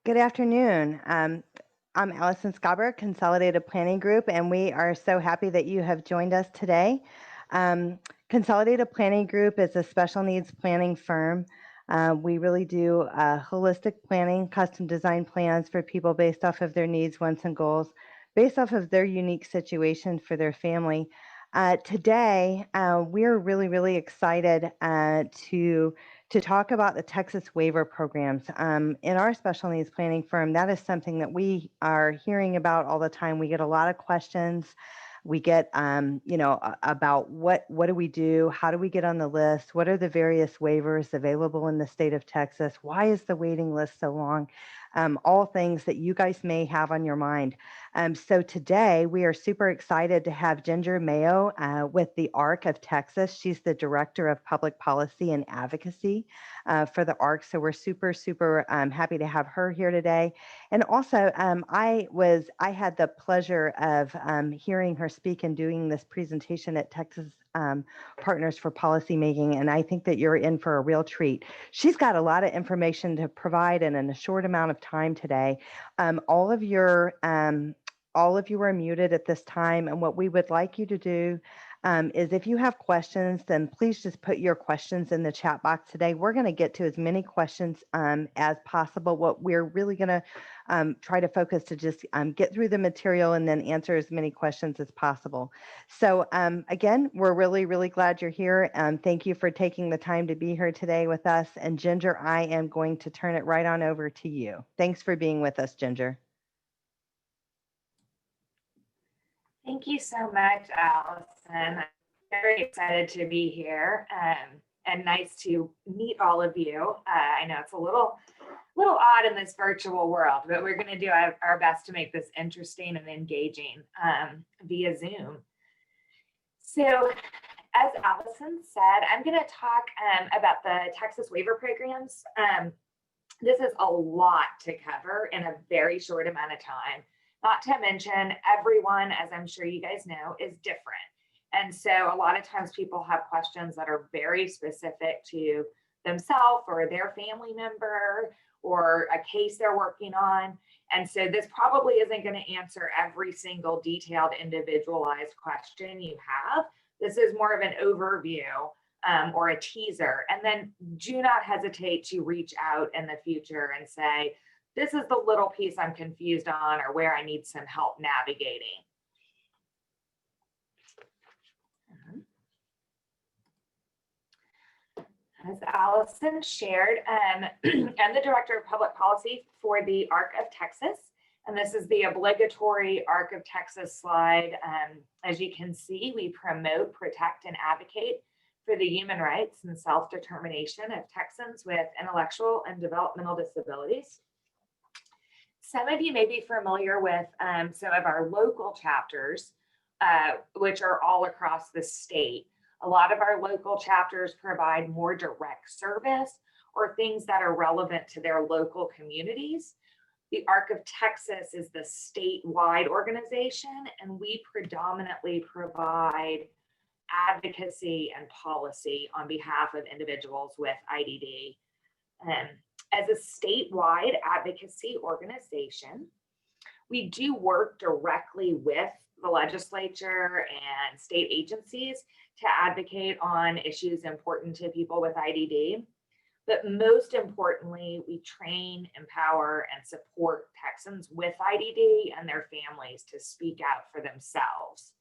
Good afternoon. I'm Allison Scobber, Consolidated Planning Group, and we are so happy that you have joined us today. Consolidated Planning Group is a special needs planning firm. We really do holistic planning, custom design plans for people based off of their needs, wants, and goals, based off of their unique situation for their family. Today, we're really excited to talk about the Texas waiver programs. In our special needs planning firm, that is something that we are hearing about all the time. We get a lot of questions. We get, about what do we do? How do we get on the list? What are the various waivers available in the state of Texas? Why is the waiting list so long? All things that you guys may have on your mind. So today we are super excited to have Ginger Mayeaux with the ARC of Texas. She's the Director of Public Policy and Advocacy for the ARC. So we're super happy to have her here today. And also, I had the pleasure of hearing her speak and doing this presentation at Texas Partners for Policymaking, and I think that you're in for a real treat. She's got a lot of information to provide in a short amount of time today. All of you are muted at this time, and what we would like you to do is if you have questions, then please just put your questions in the chat box today. We're going to get to as many questions as possible. What we're really going to try to focus to just get through the material and then answer as many questions as possible. So again, we're really glad you're here. Thank you for taking the time to be here today with us. And Ginger, I am going to turn it right on over to you. Thanks for being with us, Ginger. Thank you so much, Allison. I'm very excited to be here and nice to meet all of you. I know it's a little odd in this virtual world, but we're going to do our best to make this interesting and engaging via Zoom. So as Allison said, I'm going to talk about the Texas waiver programs. This is a lot to cover in a very short amount of time. Not to mention, everyone, as I'm sure you guys know, is different. And so a lot of times people have questions that are very specific to themselves or their family member or a case they're working on. And so this probably isn't going to answer every single detailed, individualized question you have. This is more of an overview or a teaser. And then do not hesitate to reach out in the future and say, this is the little piece I'm confused on or where I need some help navigating. As Allison shared, I'm the Director of Public Policy for the ARC of Texas. And this is the obligatory ARC of Texas slide. As you can see, we promote, protect, and advocate for the human rights and self-determination of Texans with intellectual and developmental disabilities. Some of you may be familiar with some of our local chapters, which are all across the state. A lot of our local chapters provide more direct service or things that are relevant to their local communities. The ARC of Texas is the statewide organization, and we predominantly provide advocacy and policy on behalf of individuals with IDD. As a statewide advocacy organization, we do work directly with the legislature and state agencies to advocate on issues important to people with IDD. But most importantly, we train, empower, and support Texans with IDD and their families to speak out for themselves.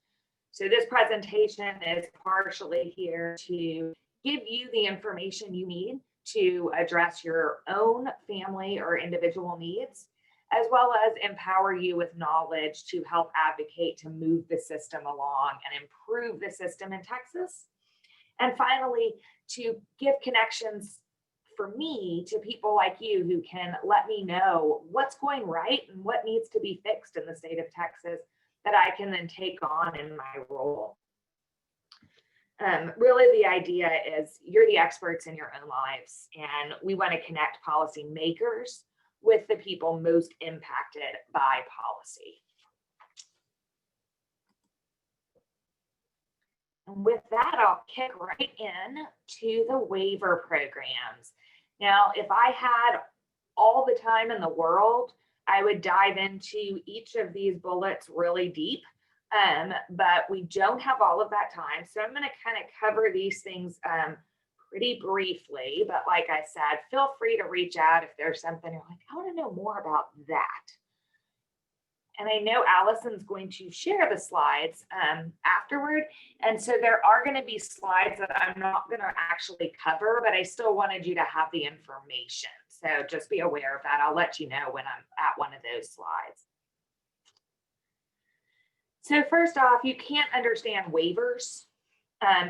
So this presentation is partially here to give you the information you need to address your own family or individual needs, as well as empower you with knowledge to help advocate to move the system along and improve the system in Texas. And finally, to give connections for me to people like you who can let me know what's going right and what needs to be fixed in the state of Texas that I can then take on in my role. Really, the idea is you're the experts in your own lives, and we want to connect policymakers with the people most impacted by policy. And with that, I'll kick right in to the waiver programs. Now, if I had all the time in the world, I would dive into each of these bullets really deep, but we don't have all of that time. So I'm going to kind of cover these things pretty briefly, but like I said, feel free to reach out if there's something you're like, I want to know more about that. And I know Allison's going to share the slides afterward. And so there are going to be slides that I'm not going to actually cover, but I still wanted you to have the information. So just be aware of that. I'll let you know when I'm at one of those slides. So first off, you can't understand waivers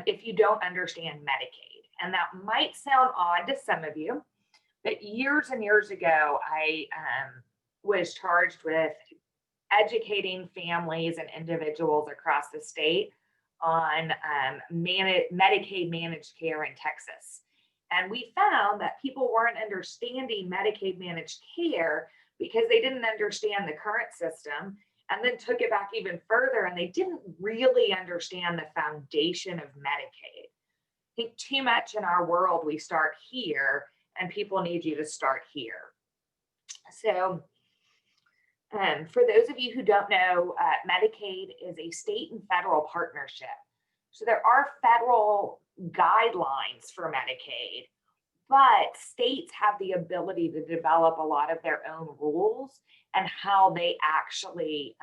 if you don't understand Medicaid. And that might sound odd to some of you, but years and years ago, I was charged with educating families and individuals across the state on Medicaid managed care in Texas. And we found that people weren't understanding Medicaid managed care because they didn't understand the current system, and then took it back even further, and they didn't really understand the foundation of Medicaid. I think too much in our world, we start here, and people need you to start here. So for those of you who don't know, Medicaid is a state and federal partnership. So there are federal guidelines for Medicaid, but states have the ability to develop a lot of their own rules and how they actually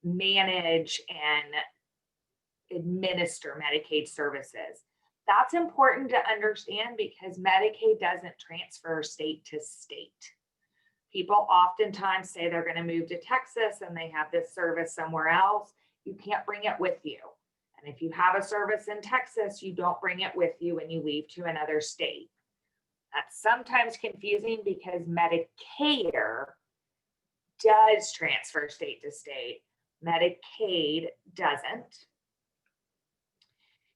manage and administer Medicaid services. That's important to understand because Medicaid doesn't transfer state to state. People oftentimes say they're going to move to Texas and they have this service somewhere else. You can't bring it with you. And if you have a service in Texas, you don't bring it with you when you leave to another state. That's sometimes confusing because Medicare does transfer state to state. Medicaid doesn't.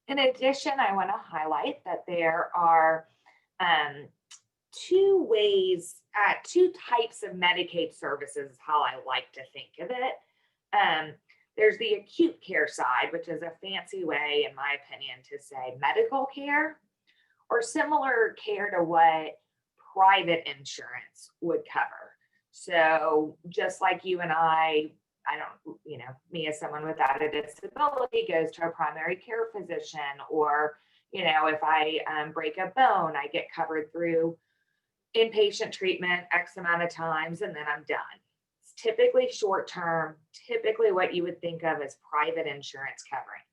In addition, I want to highlight that there are two types of Medicaid services is how I like to think of it. There's the acute care side, which is a fancy way, in my opinion, to say medical care or similar care to what private insurance would cover. So just like you and I don't, me as someone without a disability goes to a primary care physician, or, if I break a bone, I get covered through inpatient treatment X amount of times, and then I'm done. It's typically short term, typically what you would think of as private insurance covering.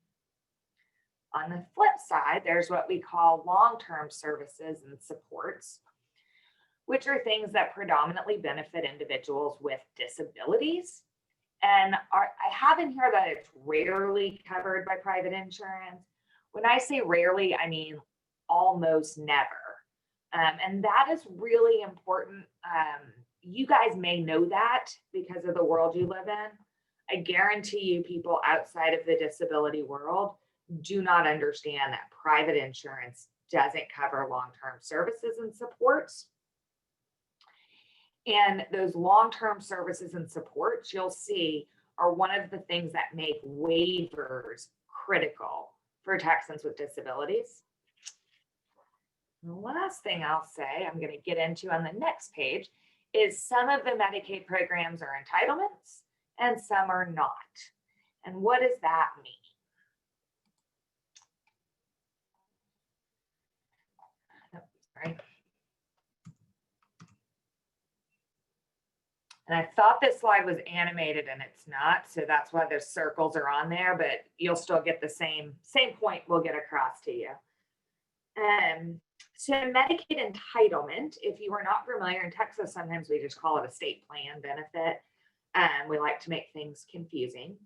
On the flip side, there's what we call long-term services and supports, which are things that predominantly benefit individuals with disabilities. And I have in here that it's rarely covered by private insurance. When I say rarely, I mean almost never. And that is really important. You guys may know that because of the world you live in. I guarantee you people outside of the disability world do not understand that private insurance doesn't cover long-term services and supports. And those long-term services and supports, you'll see, are one of the things that make waivers critical for Texans with disabilities. The last thing I'll say, I'm going to get into on the next page, is some of the Medicaid programs are entitlements and some are not. And what does that mean? Oh, sorry. And I thought this slide was animated and it's not, so that's why the circles are on there, but you'll still get the same point we'll get across to you. So Medicaid entitlement, if you are not familiar, in Texas, sometimes we just call it a state plan benefit. We like to make things confusing.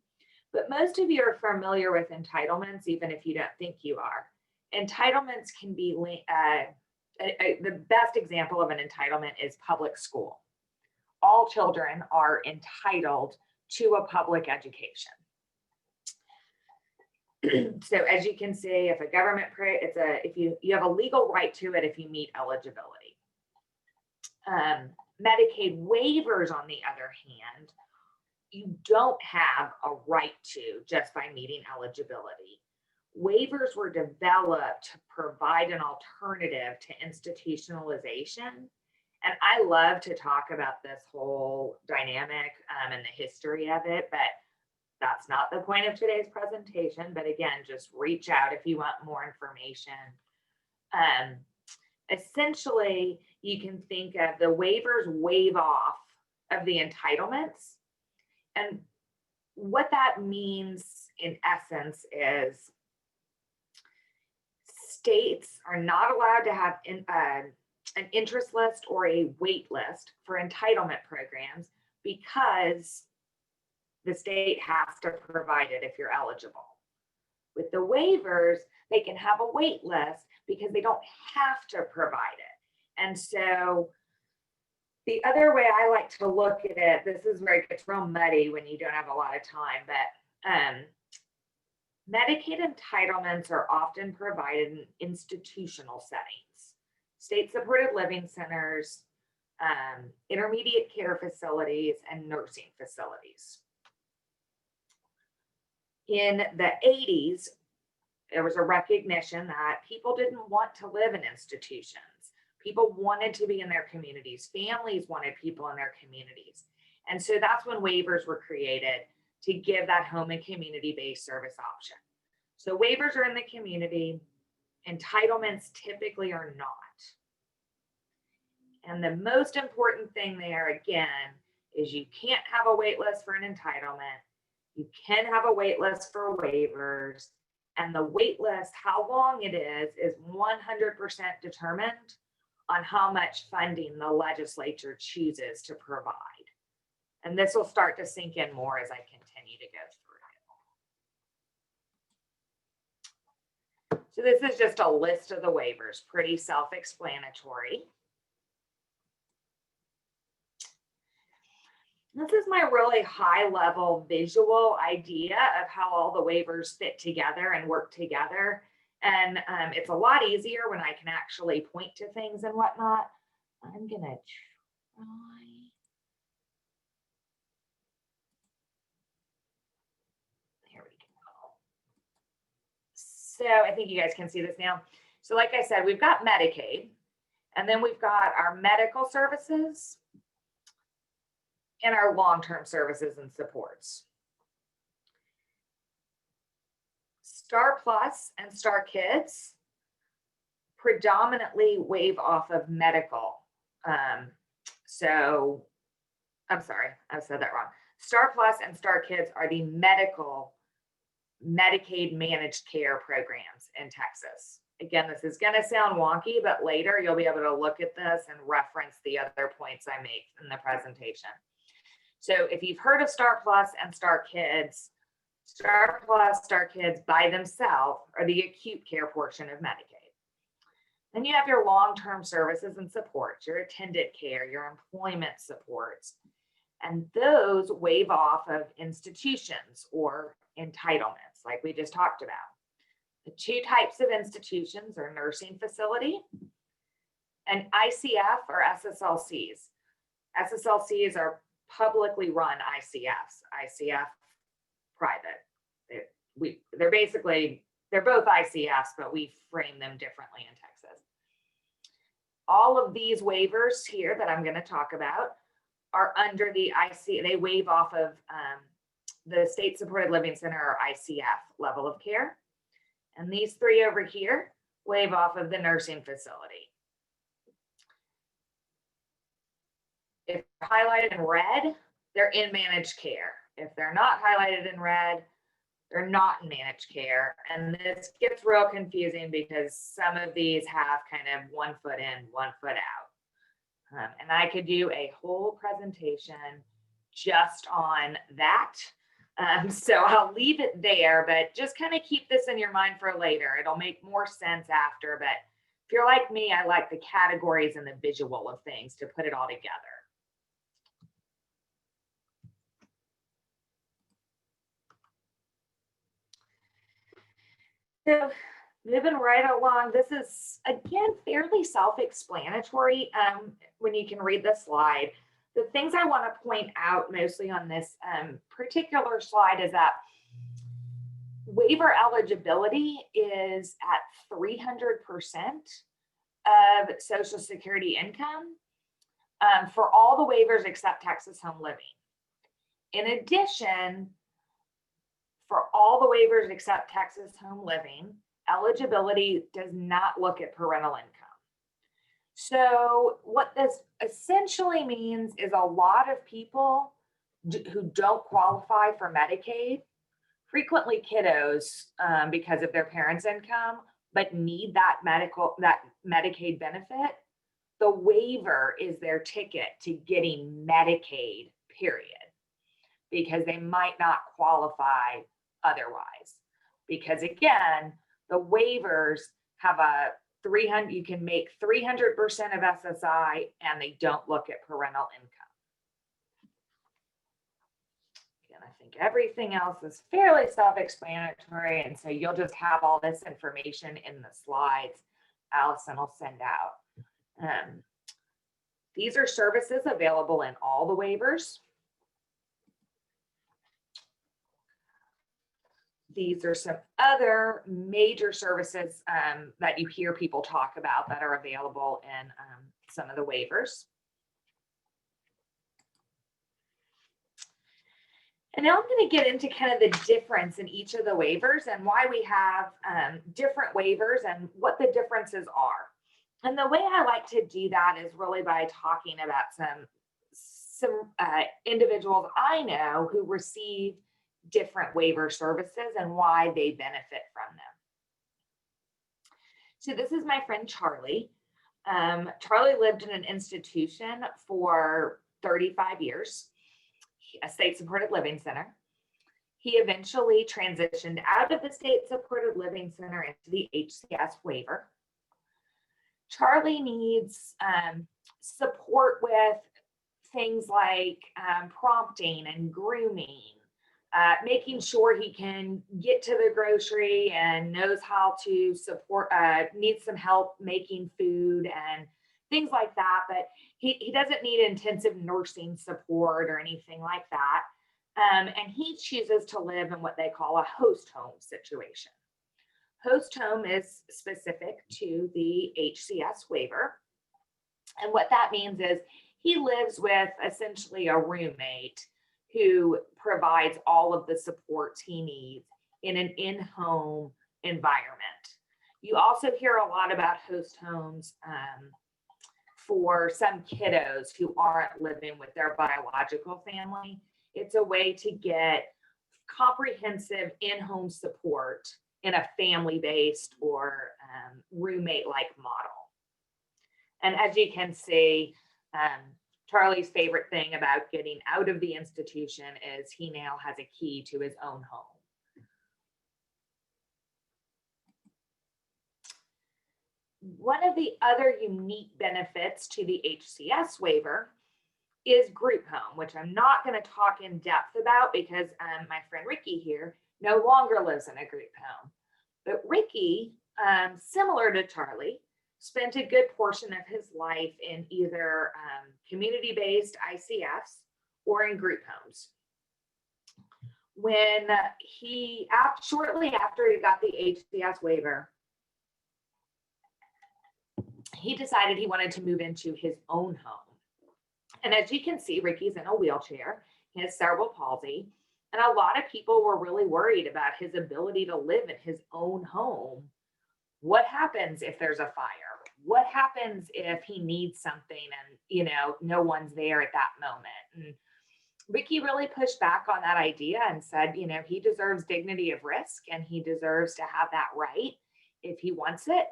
But most of you are familiar with entitlements, even if you don't think you are. Entitlements can be, the best example of an entitlement is public school. All children are entitled to a public education. So as you can see, if a government, if you have a legal right to it if you meet eligibility. Medicaid waivers, on the other hand, you don't have a right to just by meeting eligibility. Waivers were developed to provide an alternative to institutionalization And I love to talk about this whole dynamic and the history of it, but that's not the point of today's presentation. But again, just reach out if you want more information. Essentially, you can think of the waivers waive off of the entitlements. And what that means in essence is states are not allowed to have an interest list or a wait list for entitlement programs because the state has to provide it if you're eligible. With the waivers, they can have a wait list because they don't have to provide it. And so the other way I like to look at it, this is where it gets real muddy when you don't have a lot of time, but Medicaid entitlements are often provided in institutional settings, state-supported living centers, intermediate care facilities, and nursing facilities. In the 80s, there was a recognition that people didn't want to live in institutions. People wanted to be in their communities. Families wanted people in their communities. And so that's when waivers were created to give that home and community-based service option. So waivers are in the community. Entitlements typically are not. And the most important thing there, again, is you can't have a wait list for an entitlement. You can have a wait list for waivers. And the wait list, how long it is 100% determined on how much funding the legislature chooses to provide. And this will start to sink in more as I continue to go through it. So this is just a list of the waivers, pretty self-explanatory. This is my really high level visual idea of how all the waivers fit together and work together. And it's a lot easier when I can actually point to things and whatnot. I'm gonna try. There we go. So I think you guys can see this now. So like I said, we've got Medicaid, and then we've got our medical services and our long-term services and supports. STAR+PLUS and STAR Kids predominantly waive off of medical. So I'm sorry, I said that wrong. STAR+PLUS and STAR Kids are the medical Medicaid managed care programs in Texas. Again, this is going to sound wonky, but later you'll be able to look at this and reference the other points I make in the presentation. So if you've heard of STAR+PLUS and STAR Kids, STAR+PLUS, STAR Kids by themselves are the acute care portion of Medicaid. Then you have your long-term services and supports, your attendant care, your employment supports, and those waive off of institutions or entitlements, like we just talked about. The two types of institutions are nursing facility and ICF or SSLCs. SSLCs are publicly run ICFs, ICF private. They're both ICFs, but we frame them differently in Texas. All of these waivers here that I'm going to talk about are under the they waive off of the state supported living center or ICF level of care. And these three over here waive off of the nursing facility. If they're highlighted in red, they're in managed care. If they're not highlighted in red, they're not in managed care. And this gets real confusing because some of these have kind of 1 foot in, 1 foot out. And I could do a whole presentation just on that. So I'll leave it there, but just kind of keep this in your mind for later. It'll make more sense after, but if you're like me, I like the categories and the visual of things to put it all together. So moving right along, this is, again, fairly self-explanatory when you can read the slide. The things I want to point out mostly on this particular slide is that waiver eligibility is at 300% of Social Security income. for all the waivers except Texas Home Living. In addition, for all the waivers except Texas Home Living, eligibility does not look at parental income. So what this essentially means is a lot of people who don't qualify for Medicaid, frequently kiddos because of their parents' income, but need that Medicaid benefit, the waiver is their ticket to getting Medicaid, period, because they might not qualify otherwise. Because again, the waivers have a 300, you can make 300% of SSI and they don't look at parental income. Again, I think everything else is fairly self-explanatory, and so you'll just have all this information in the slides Allison will send out. These are services available in all the waivers. These are some other major services that you hear people talk about that are available in some of the waivers. And now I'm going to get into kind of the difference in each of the waivers and why we have different waivers and what the differences are. And the way I like to do that is really by talking about some individuals I know who receive different waiver services and why they benefit from them. So this is my friend Charlie. Charlie lived in an institution for 35 years, a state-supported living center. He eventually transitioned out of the state-supported living center into the HCS waiver. Charlie needs support with things like prompting and grooming, making sure he can get to the grocery and knows how to support, needs some help making food and things like that. But he doesn't need intensive nursing support or anything like that. And he chooses to live in what they call a host home situation. Host home is specific to the HCS waiver. And what that means is he lives with essentially a roommate who provides all of the supports he needs in an in-home environment. You also hear a lot about host homes for some kiddos who aren't living with their biological family. It's a way to get comprehensive in-home support in a family-based or roommate-like model. And as you can see, Charlie's favorite thing about getting out of the institution is he now has a key to his own home. One of the other unique benefits to the HCS waiver is group home, which I'm not going to talk in depth about because my friend Ricky here no longer lives in a group home. But Ricky, similar to Charlie, spent a good portion of his life in either community-based ICFs or in group homes. When shortly after he got the HCS waiver, he decided he wanted to move into his own home. And as you can see, Ricky's in a wheelchair. He has cerebral palsy. And a lot of people were really worried about his ability to live in his own home. What happens if there's a fire? What happens if he needs something and, no one's there at that moment? And Ricky really pushed back on that idea and said, he deserves dignity of risk and he deserves to have that right if he wants it.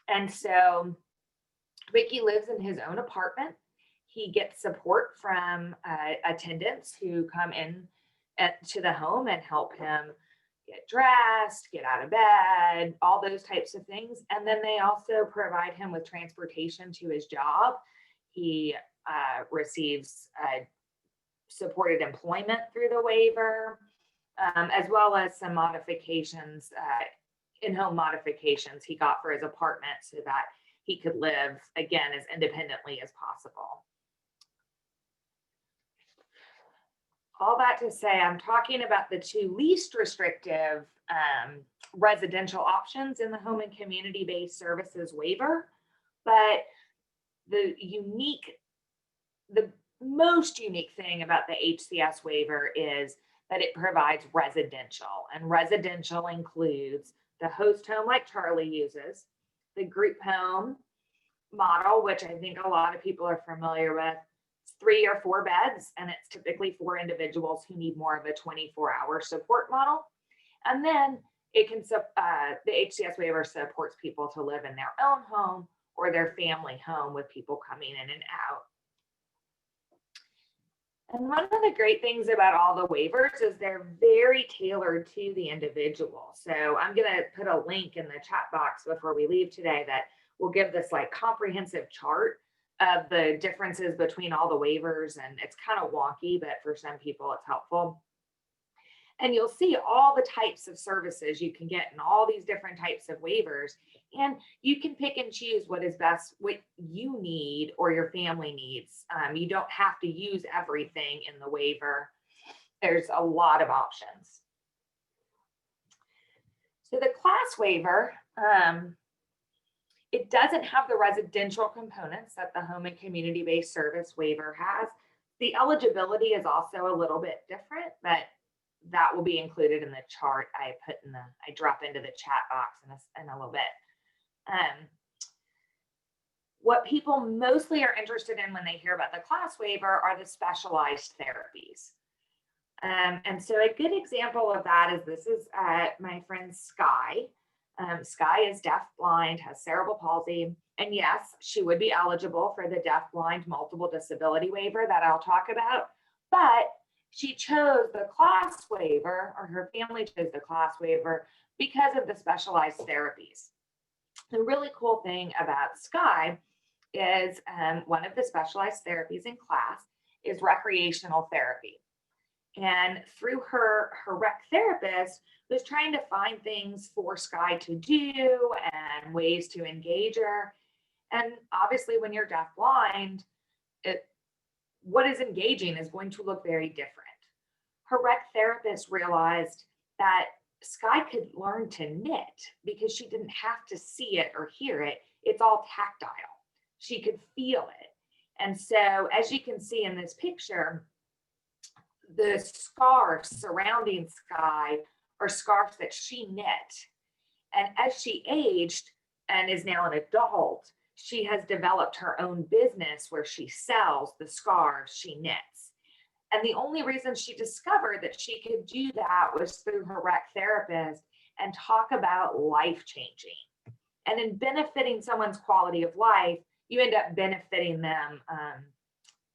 And so Ricky lives in his own apartment. He gets support from attendants who come in to the home and help him get dressed, get out of bed, all those types of things. And then they also provide him with transportation to his job. He receives supported employment through the waiver, as well as some modifications, in-home modifications he got for his apartment so that he could live, again, as independently as possible. All that to say, I'm talking about the two least restrictive residential options in the home and community-based services waiver, but the unique most unique thing about the HCS waiver is that it provides residential, and residential includes the host home like Charlie uses, the group home model, which I think a lot of people are familiar with. It's 3 or 4 beds, and it's typically for individuals who need more of a 24-hour support model. And then it can the HCS waiver supports people to live in their own home or their family home with people coming in and out. And one of the great things about all the waivers is they're very tailored to the individual. So I'm going to put a link in the chat box before we leave today that will give this like comprehensive chart of the differences between all the waivers. And it's kind of wonky, but for some people it's helpful. And you'll see all the types of services you can get in all these different types of waivers. And you can pick and choose what is best, what you need or your family needs. You don't have to use everything in the waiver. There's a lot of options. So the class waiver, it doesn't have the residential components that the home and community-based service waiver has. The eligibility is also a little bit different, but that will be included in the chart I drop into the chat box in a little bit. What people mostly are interested in when they hear about the class waiver are the specialized therapies. And so a good example of that is this is my friend Sky. Sky is deaf-blind, has cerebral palsy, and yes, she would be eligible for the deaf-blind multiple disability waiver that I'll talk about, but she chose the class waiver, or her family chose the class waiver because of the specialized therapies. The really cool thing about Sky is one of the specialized therapies in class is recreational therapy. And through her rec therapist was trying to find things for Sky to do and ways to engage her. And obviously when you're deaf-blind, what is engaging is going to look very different. Her rec therapist realized that Sky could learn to knit because she didn't have to see it or hear it. It's all tactile. She could feel it. And so as you can see in this picture, the scarves surrounding Sky are scarves that she knit. And as she aged and is now an adult, she has developed her own business where she sells the scarves she knits. And the only reason she discovered that she could do that was through her rec therapist and talk about life changing. And in benefiting someone's quality of life, you end up benefiting them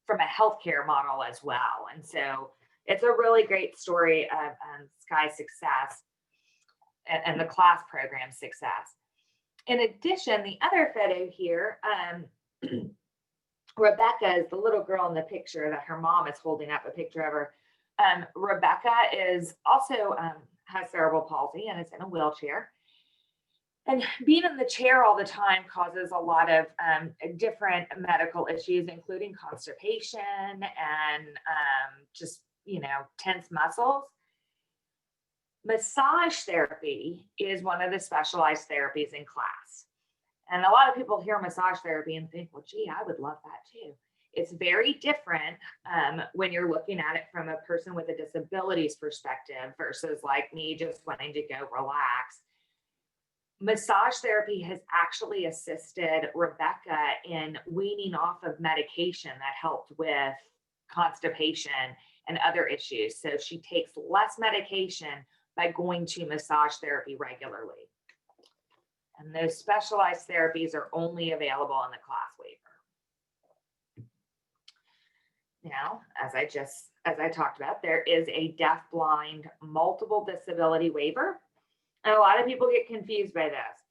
from a healthcare model as well. And so it's a really great story of Sky's success and the class program success. In addition, the other photo here, Rebecca is the little girl in the picture that her mom is holding up a picture of her. Rebecca is also has cerebral palsy and is in a wheelchair. And being in the chair all the time causes a lot of different medical issues, including constipation and just, tense muscles. Massage therapy is one of the specialized therapies in class. And a lot of people hear massage therapy and think, well, gee, I would love that too. It's very different when you're looking at it from a person with a disabilities perspective versus like me just wanting to go relax. Massage therapy has actually assisted Rebecca in weaning off of medication that helped with constipation and other issues. So she takes less medication by going to massage therapy regularly. And those specialized therapies are only available in the class waiver. Now, as I talked about, there is a deaf-blind multiple disability waiver. And a lot of people get confused by this.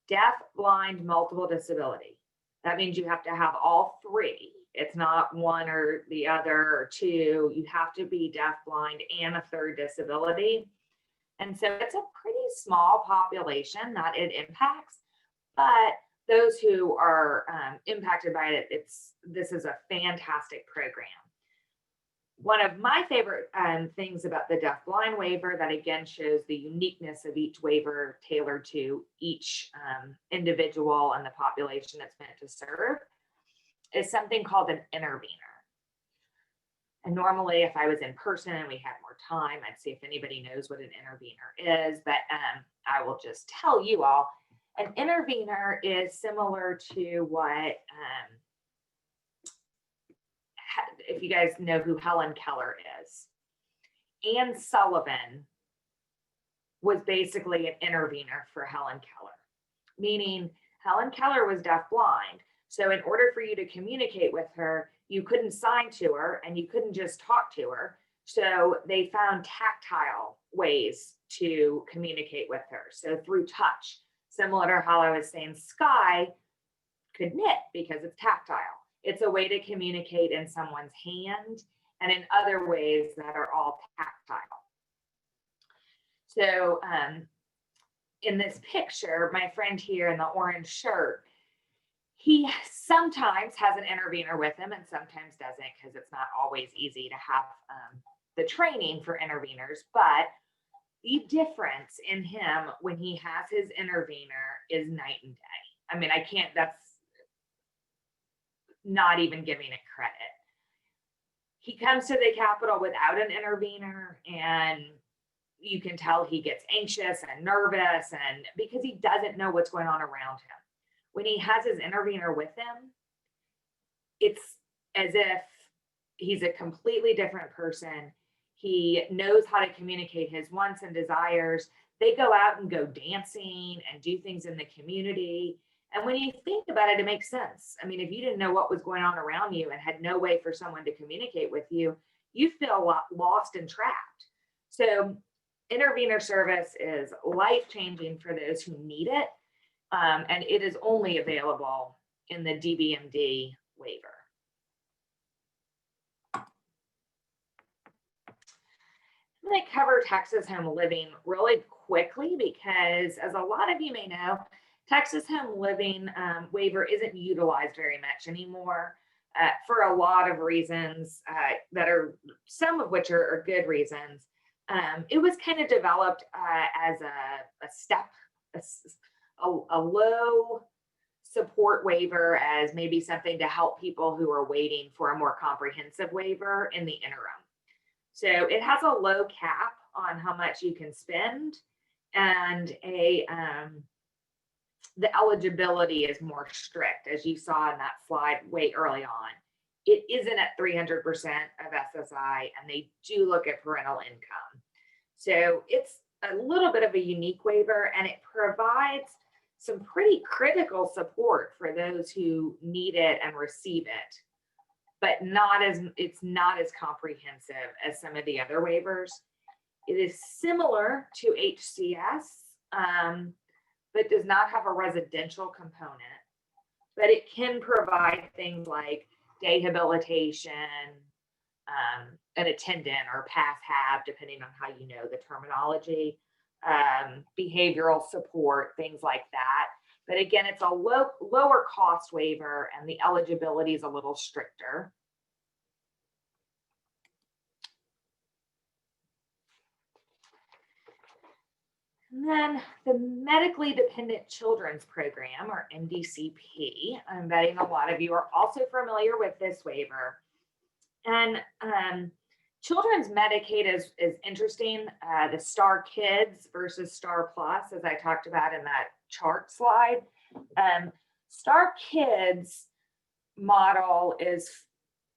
Deaf-blind multiple disability. That means you have to have all three. It's not one or the other or two. You have to be deaf-blind and a third disability. And so it's a pretty small population that it impacts, but those who are impacted by it, this is a fantastic program. One of my favorite things about the deaf-blind waiver that again shows the uniqueness of each waiver tailored to each individual and the population it's meant to serve is something called an intervener. And normally if I was in person and we had more time, I'd see if anybody knows what an intervener is, but I will just tell you all, an intervener is similar to what, if you guys know who Helen Keller is. Anne Sullivan was basically an intervener for Helen Keller, meaning Helen Keller was deafblind. So in order for you to communicate with her, you couldn't sign to her and you couldn't just talk to her. So they found tactile ways to communicate with her. So through touch, similar to how I was saying Sky could knit because it's tactile. It's a way to communicate in someone's hand and in other ways that are all tactile. So in this picture, my friend here in the orange shirt, he sometimes has an intervener with him and sometimes doesn't, because it's not always easy to have the training for interveners. But the difference in him when he has his intervener is night and day. I mean, that's not even giving it credit. He comes to the Capitol without an intervener, and you can tell he gets anxious and nervous, and because he doesn't know what's going on around him. When he has his intervener with him, it's as if he's a completely different person. He knows how to communicate his wants and desires. They go out and go dancing and do things in the community. And when you think about it, it makes sense. I mean, if you didn't know what was going on around you and had no way for someone to communicate with you, you feel lost and trapped. So intervener service is life-changing for those who need it. And it is only available in the DBMD waiver. I'm going to cover Texas Home Living really quickly because, as a lot of you may know, Texas Home Living waiver isn't utilized very much anymore for a lot of reasons that are, some of which are good reasons. It was kind of developed as a step, a low support waiver, as maybe something to help people who are waiting for a more comprehensive waiver in the interim. So it has a low cap on how much you can spend, and the eligibility is more strict, as you saw in that slide way early on. It isn't at 300% of SSI, and they do look at parental income. So it's a little bit of a unique waiver, and it provides some pretty critical support for those who need it and receive it, but it's not as comprehensive as some of the other waivers. It is similar to HCS, but does not have a residential component, but it can provide things like day habilitation, an attendant or pass-have, depending on how you know the terminology, behavioral support, things like that. But again, it's a lower cost waiver, and the eligibility is a little stricter. And then the Medically Dependent Children's Program, or MDCP. I'm betting a lot of you are also familiar with this waiver. And children's Medicaid is interesting. The STAR Kids versus STAR+, as I talked about in that chart slide. STAR Kids model is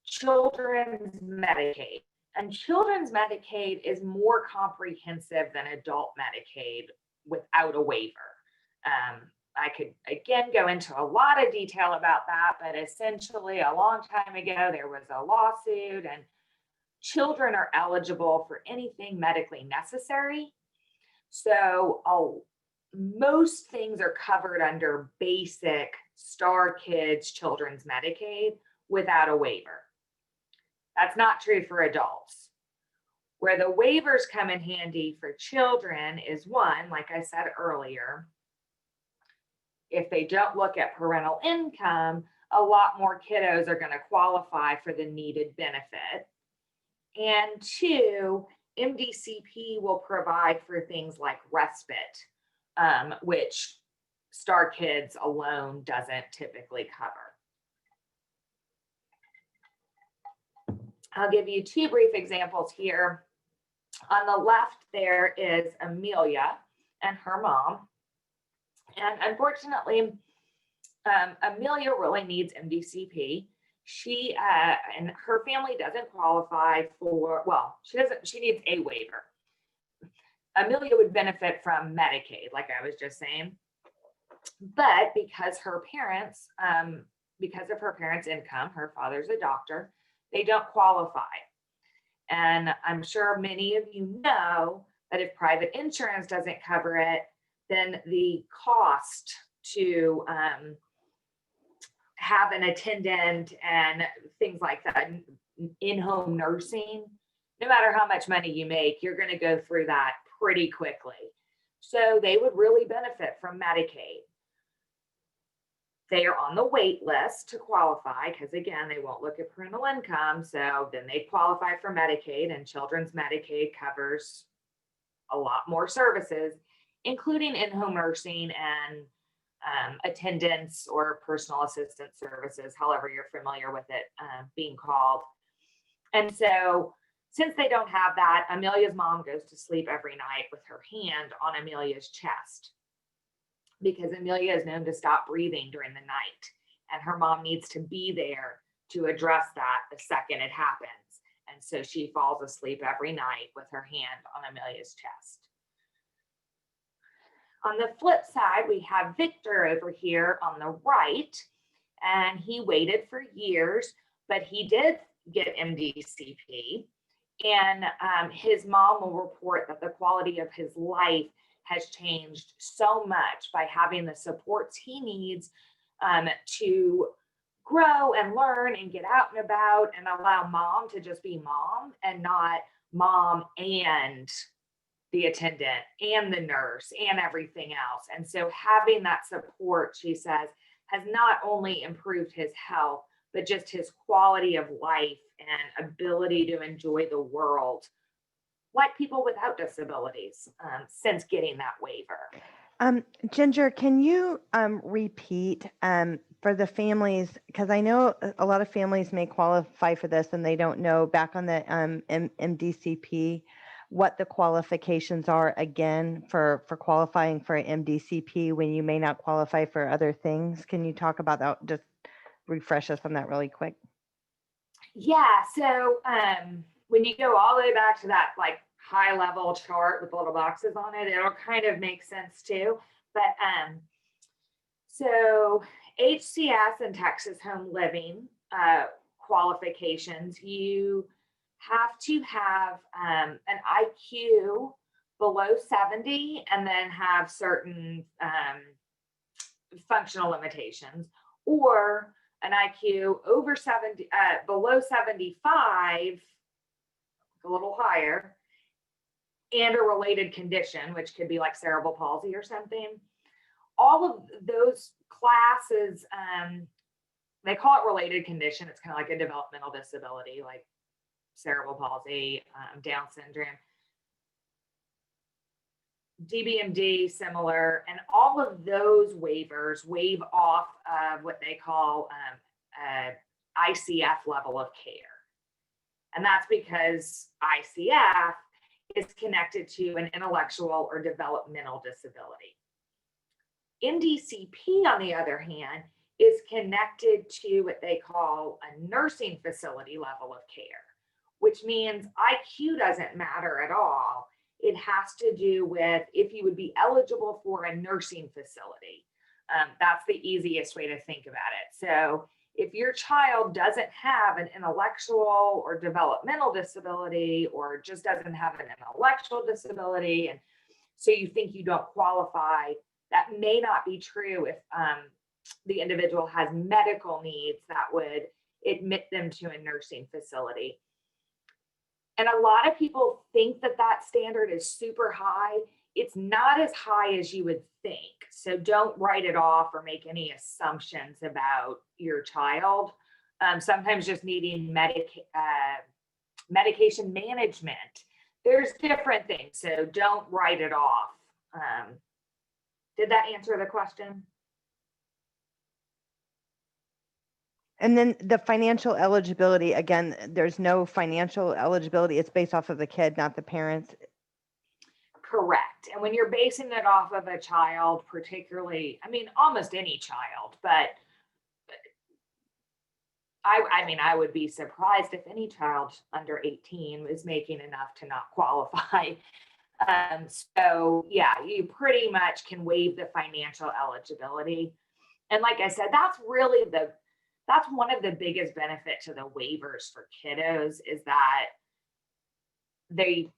children's Medicaid. And children's Medicaid is more comprehensive than adult Medicaid without a waiver. I could, again, go into a lot of detail about that, but essentially a long time ago, there was a lawsuit, and children are eligible for anything medically necessary. So most things are covered under basic STAR Kids children's Medicaid without a waiver. That's not true for adults. Where the waivers come in handy for children is, one, like I said earlier, if they don't look at parental income, a lot more kiddos are going to qualify for the needed benefit. And two, MDCP will provide for things like respite, which STAR Kids alone doesn't typically cover. I'll give you two brief examples here. On the left, there is Amelia and her mom. And unfortunately, Amelia really needs MDCP. She and her family doesn't qualify for, well, she needs a waiver. Amelia would benefit from Medicaid, like I was just saying. But because her parents, because of her parents' income, her father's a doctor, they don't qualify. And I'm sure many of you know that if private insurance doesn't cover it, then the cost to have an attendant and things like that, in-home nursing, no matter how much money you make, you're going to go through that pretty quickly. So they would really benefit from Medicaid. They are on the wait list to qualify because, again, they won't look at parental income. So then they qualify for Medicaid, and children's Medicaid covers a lot more services, including in-home nursing and attendance or personal assistant services, however you're familiar with it being called. And so since they don't have that, Amelia's mom goes to sleep every night with her hand on Amelia's chest, because Amelia is known to stop breathing during the night, and her mom needs to be there to address that the second it happens. And so she falls asleep every night with her hand on Amelia's chest. On the flip side, we have Victor over here on the right, and he waited for years, but he did get MDCP. And his mom will report that the quality of his life has changed so much by having the supports he needs to grow and learn and get out and about, and allow mom to just be mom and not mom and the attendant and the nurse and everything else. And so having that support, she says, has not only improved his health, but just his quality of life and ability to enjoy the world like people without disabilities since getting that waiver. Ginger, can you repeat for the families, because I know a lot of families may qualify for this and they don't know, back on the MDCP, what the qualifications are again for qualifying for MDCP when you may not qualify for other things? Can you talk about that? Just refresh us on that really quick. Yeah, so when you go all the way back to that like high level chart with the little boxes on it, it'll kind of make sense too. But so HCS and Texas Home Living qualifications, you have to have an IQ below 70 and then have certain functional limitations, or an IQ over 70, below 75, a little higher, and a related condition, which could be like cerebral palsy or something. All of those classes, they call it related condition. It's kind of like a developmental disability, like cerebral palsy, Down syndrome. DBMD, similar, and all of those waivers waive off of what they call ICF level of care. And that's because ICF is connected to an intellectual or developmental disability. MDCP, on the other hand, is connected to what they call a nursing facility level of care, which means IQ doesn't matter at all. It has to do with if you would be eligible for a nursing facility. That's the easiest way to think about it. So if your child doesn't have an intellectual or developmental disability, or just doesn't have an intellectual disability, and so you think you don't qualify, that may not be true if the individual has medical needs that would admit them to a nursing facility. And a lot of people think that that standard is super high. It's not as high as you would think. So don't write it off or make any assumptions about your child. Sometimes just needing medication management. There's different things, so don't write it off. Did that answer the question? And then the financial eligibility, again, there's no financial eligibility. It's based off of the kid, not the parents. Correct. And when you're basing it off of a child, particularly, I mean, almost any child, but I mean, I would be surprised if any child under 18 was making enough to not qualify. So yeah, you pretty much can waive the financial eligibility. And like I said, that's one of the biggest benefits to the waivers for kiddos is that they,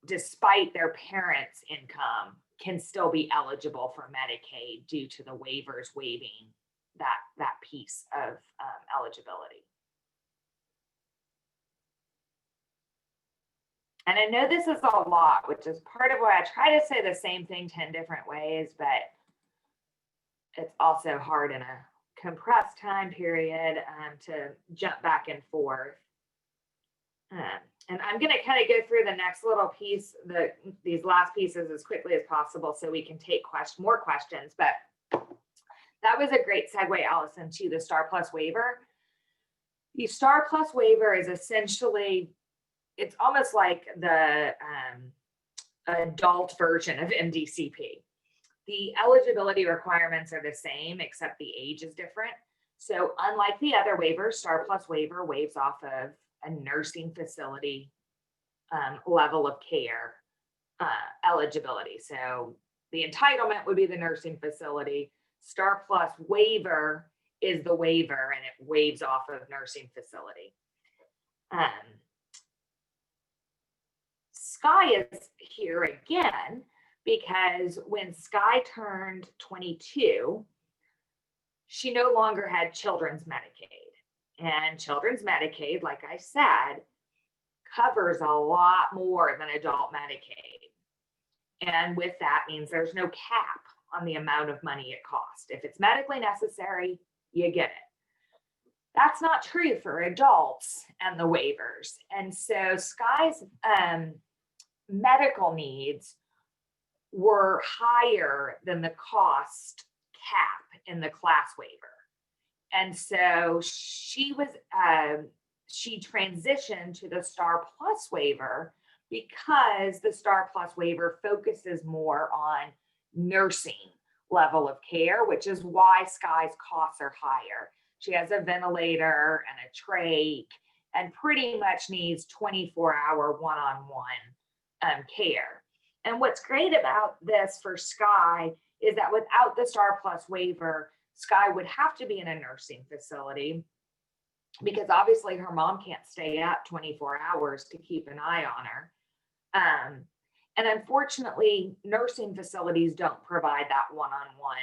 despite their parents' income, can still be eligible for Medicaid due to the waivers waiving that piece of eligibility. And I know this is a lot, which is part of why I try to say the same thing 10 different ways, but it's also hard in a compressed time period to jump back and forth. And I'm going to kind of go through the next little piece, these last pieces as quickly as possible so we can take more questions. But that was a great segue, Allison, to the STAR+ waiver. The STAR+ waiver is essentially, it's almost like the adult version of MDCP. The eligibility requirements are the same, except the age is different. So unlike the other waivers, STAR+ waiver waives off of a nursing facility level of care eligibility. So the entitlement would be the nursing facility. STAR+ waiver is the waiver, and it waives off of nursing facility. Sky is here again because when Sky turned 22, she no longer had children's Medicaid. And children's Medicaid, like I said, covers a lot more than adult Medicaid. And with that means there's no cap on the amount of money it costs. If it's medically necessary, you get it. That's not true for adults and the waivers. And so Sky's medical needs were higher than the cost cap in the class waiver. And so she transitioned to the STAR+ waiver because the STAR+ waiver focuses more on nursing level of care, which is why Sky's costs are higher. She has a ventilator and a trach and pretty much needs 24-hour one-on-one care. And what's great about this for Sky is that without the STAR+ waiver, Sky would have to be in a nursing facility because obviously her mom can't stay up 24 hours to keep an eye on her. And unfortunately, nursing facilities don't provide that one-on-one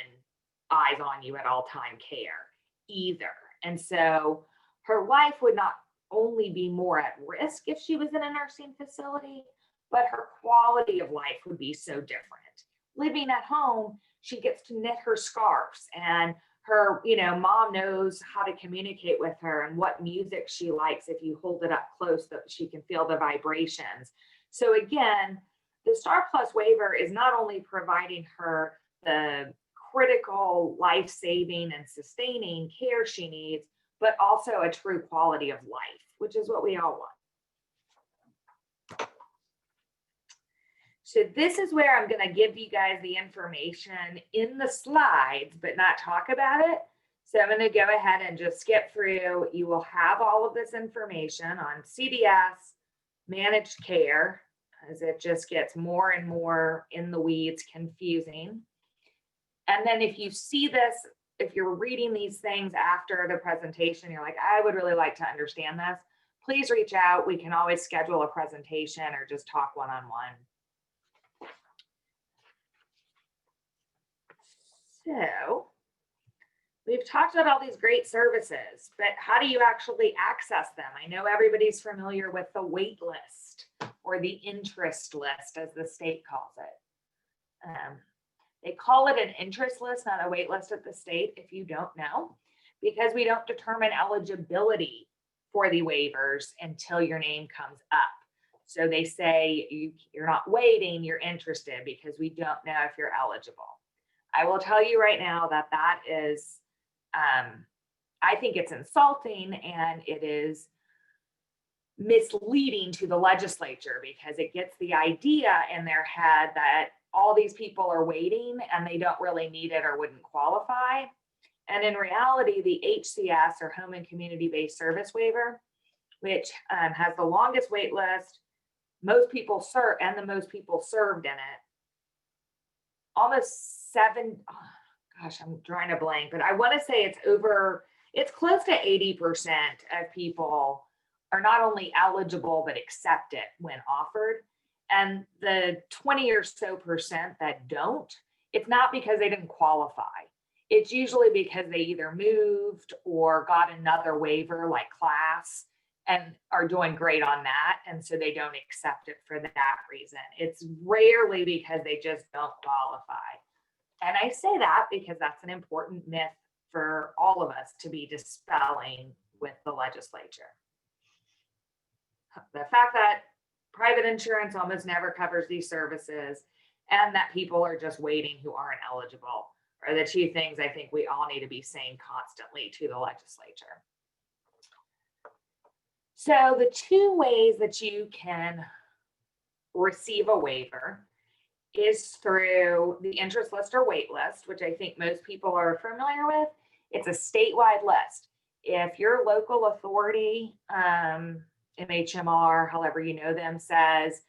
eyes on you at all time care either. And so her life would not only be more at risk if she was in a nursing facility, but her quality of life would be so different. Living at home, she gets to knit her scarves, and her, mom knows how to communicate with her and what music she likes if you hold it up close so that she can feel the vibrations. So again, the STAR+ waiver is not only providing her the critical life-saving and sustaining care she needs, but also a true quality of life, which is what we all want. So this is where I'm going to give you guys the information in the slides, but not talk about it. So I'm going to go ahead and just skip through. You will have all of this information on CDS, managed care, as it just gets more and more in the weeds, confusing. And then if you see this, if you're reading these things after the presentation, you're like, I would really like to understand this, please reach out. We can always schedule a presentation or just talk one-on-one. So we've talked about all these great services, but how do you actually access them? I know everybody's familiar with the wait list or the interest list, as the state calls it. They call it an interest list, not a wait list at the state, if you don't know, because we don't determine eligibility for the waivers until your name comes up. So they say you're not waiting, you're interested, because we don't know if you're eligible. I will tell you right now that that is I think it's insulting and it is misleading to the legislature because it gets the idea in their head that all these people are waiting and they don't really need it or wouldn't qualify. And in reality, the HCS, or Home and Community-Based Service Waiver, which has the longest wait list, most people serve, and the most people served in it, almost gosh, I'm drawing a blank, but I want to say it's close to 80% of people are not only eligible, but accept it when offered. And the 20 or so percent that don't, it's not because they didn't qualify. It's usually because they either moved or got another waiver like class and are doing great on that. And so they don't accept it for that reason. It's rarely because they just don't qualify. And I say that because that's an important myth for all of us to be dispelling with the legislature. The fact that private insurance almost never covers these services and that people are just waiting who aren't eligible are the two things I think we all need to be saying constantly to the legislature. So the two ways that you can receive a waiver is through the interest list or wait list, which I think most people are familiar with. It's a statewide list. If your local authority, MHMR, however you know them, says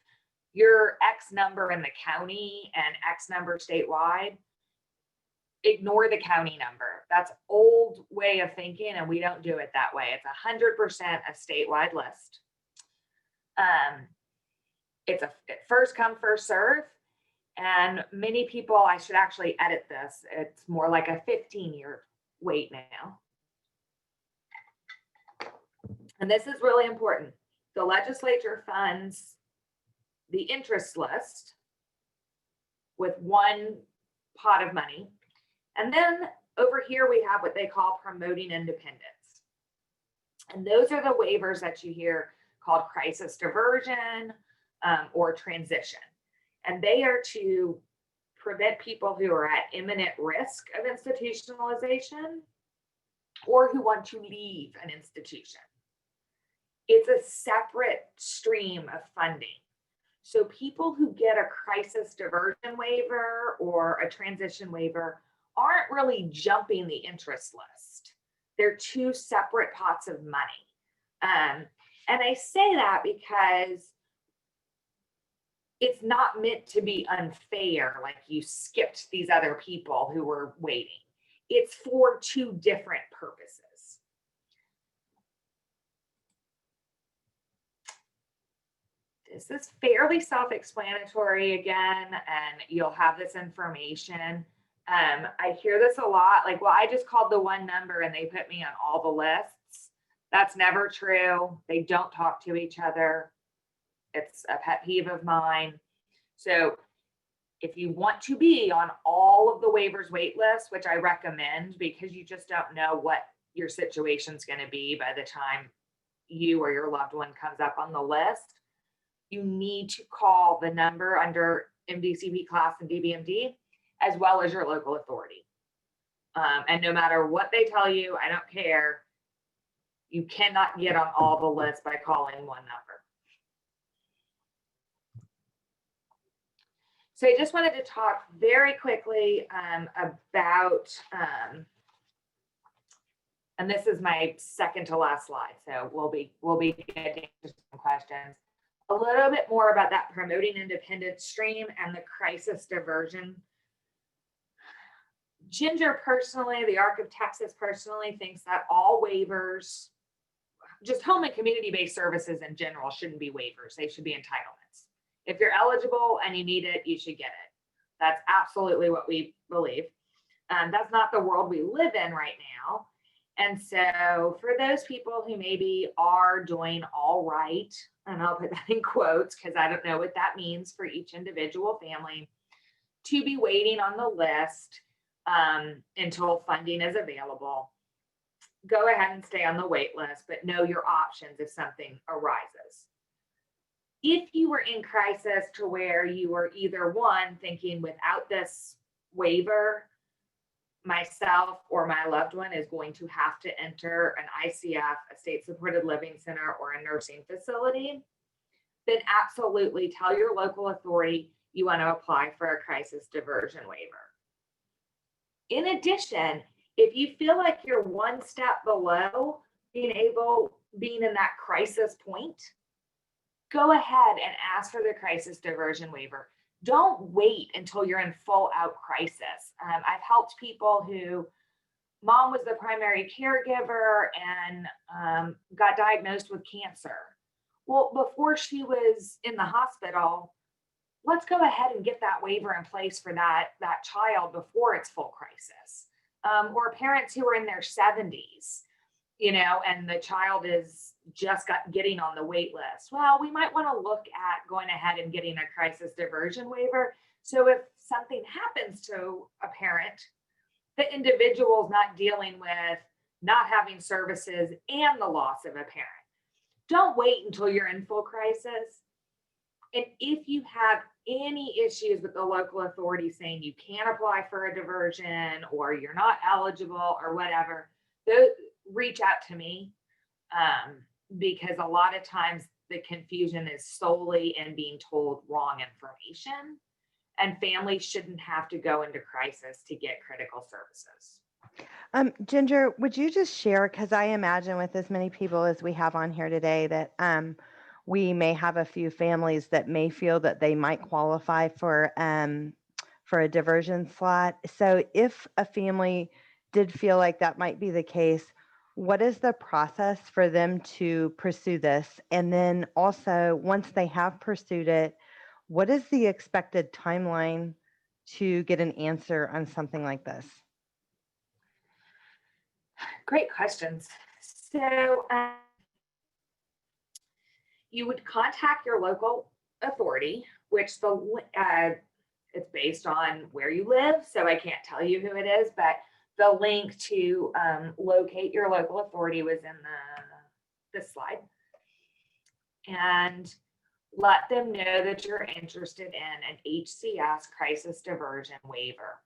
you're X number in the county and X number statewide, ignore the county number. That's old way of thinking, and we don't do it that way. It's 100% a statewide list. It's a first come, first serve. And many people, I should actually edit this. It's more like a 15-year wait now. And this is really important. The legislature funds the interest list with one pot of money. And then over here, we have what they call promoting independence. And those are the waivers that you hear called crisis diversion or transition. And they are to prevent people who are at imminent risk of institutionalization or who want to leave an institution. It's a separate stream of funding. So people who get a crisis diversion waiver or a transition waiver aren't really jumping the interest list. They're two separate pots of money. And I say that because it's not meant to be unfair, like you skipped these other people who were waiting. It's for two different purposes. This is fairly self-explanatory again, and you'll have this information. I hear this a lot, like, well, I just called the one number and they put me on all the lists. That's never true. They don't talk to each other. It's a pet peeve of mine. So if you want to be on all of the waivers wait lists, which I recommend because you just don't know what your situation's going to be by the time you or your loved one comes up on the list, you need to call the number under MDCP class and DBMD, as well as your local authority. And no matter what they tell you, I don't care. You cannot get on all the lists by calling one number. So I just wanted to talk very quickly about, and this is my second to last slide, so we'll be getting to some questions. A little bit more about that promoting independence stream and the crisis diversion. Ginger personally, the ARC of Texas personally thinks that all waivers, just home and community-based services in general, shouldn't be waivers. They should be entitlements. If you're eligible and you need it, you should get it. That's absolutely what we believe. That's not the world we live in right now. And so for those people who maybe are doing all right, and I'll put that in quotes because I don't know what that means for each individual family, to be waiting on the list until funding is available, go ahead and stay on the wait list, but know your options if something arises. If you were in crisis to where you were either one, thinking without this waiver, myself or my loved one is going to have to enter an ICF, a state supported living center, or a nursing facility, then absolutely tell your local authority you want to apply for a crisis diversion waiver. In addition, if you feel like you're one step below being in that crisis point, go ahead and ask for the crisis diversion waiver. Don't wait until you're in full out crisis. I've helped people who mom was the primary caregiver and got diagnosed with cancer. Well, before she was in the hospital, let's go ahead and get that waiver in place for that child before it's full crisis. Or parents who are in their 70s, and the child is just getting on the wait list. Well, we might want to look at going ahead and getting a crisis diversion waiver. So if something happens to a parent, the individual's not dealing with not having services and the loss of a parent. Don't wait until you're in full crisis. And if you have any issues with the local authority saying you can't apply for a diversion or you're not eligible or whatever, reach out to me, because a lot of times the confusion is solely in being told wrong information, and families shouldn't have to go into crisis to get critical services. Ginger, would you just share, because I imagine with as many people as we have on here today that we may have a few families that may feel that they might qualify for a diversion slot. So if a family did feel like that might be the case, what is the process for them to pursue this? And then also, once they have pursued it, what is the expected timeline to get an answer on something like this? Great questions. So you would contact your local authority, which it's based on where you live, so I can't tell you who it is, but the link to locate your local authority was in this slide. And let them know that you're interested in an HCS crisis diversion waiver.